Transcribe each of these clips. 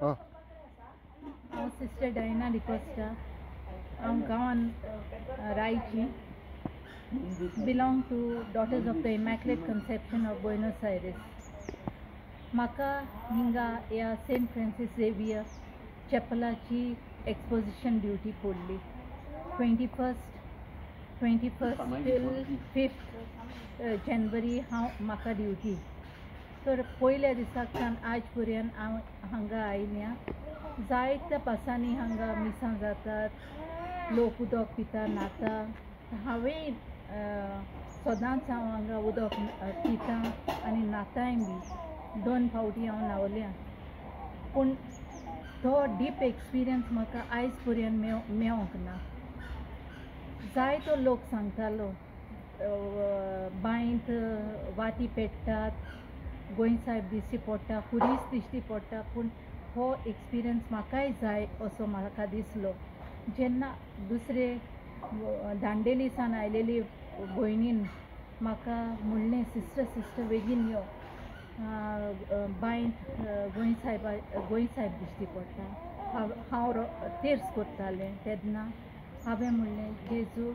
हां. हांव sister Diana D'Costa. हांव गांवान रायची. Belong to daughters of the Immaculate Conception of Buenos Aires. म्हाका हिंगा ह्या सेंट फ्रांसीस झेवियर चॅपलाची एक्सपोजिशन ड्युटी पडली 21st till 5th जनवरी म्हाका ड्युटी. तर पयल्या दिसाच्यान आयज पर्यंत हांव हांगा आयल्या. जायत्या पासांनी हांगा मिसां जातात, लोक उदक पिता न्हाता. हांवें सदांच हांव हांगा उदक पितां आनी न्हाताय बी. 2 फावटी हांव न्हांवल्या. पूण तो डीप एक्सपिरियन्स म्हाका आयज पर्यंत मेळोंक ना. जायतो लोक सांगतालो बांयंत वाती पेट्टात, गोंयसायब दिश्टी पडटा, खुरीस दिश्टी पडटा. पूण हो एक्सपिरियन्स म्हाकाय जाय असो म्हाका दिसलो. जेन्ना दुसरे दांडेलीसान आयलेली भयणीन म्हाका म्हणलें, सिस्टर बेगीन यो, बांयंत गोंयसायब दिश्टी पडटा. हांव तेर्स करतालें तेन्ना हांवें म्हणलें, जेजू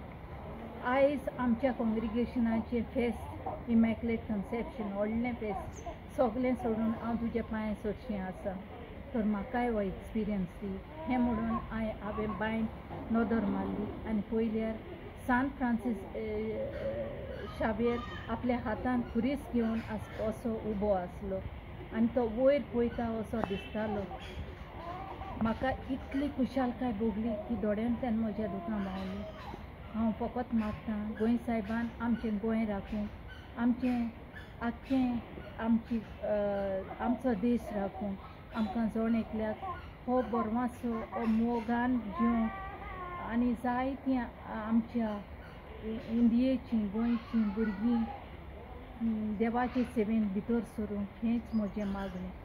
आयज आमच्या कॉंग्रिगेशनाचें फेस्त इमॅक्युलेट कन्सेप्शन व्हडलें फेस्त. सगलें सोडून हांव तुज्या पांयां सरचें आसा. तर म्हाकाय हो एक्सपिरियन्स दी. हें म्हणून हांवें बांयंत नोदर मारली आनी पयल्यार सांत फ्रांसीस शावेर आपल्या हातान खुरीस घेवन असो उबो आसलो आनी तो वयर पळयता असो दिसतालो. म्हाका इतली खुशालकाय भोगली की दोळ्यांतल्यान म्हज्या दुकां व्हांवलीं. हांव फकत मागतां गोंयसायबान आमचें गोंय राखूं, आमचें आख्खें आमचो देश राखूं, आमकां जण एकल्याक हो बोरमासो हो मोगान जिवंक आनी जायतीं आमच्या इंडियेचीं गोंयचीं भुरगीं देवाचे सेवेन भितर सरूंक हेंच म्हजें मागणें.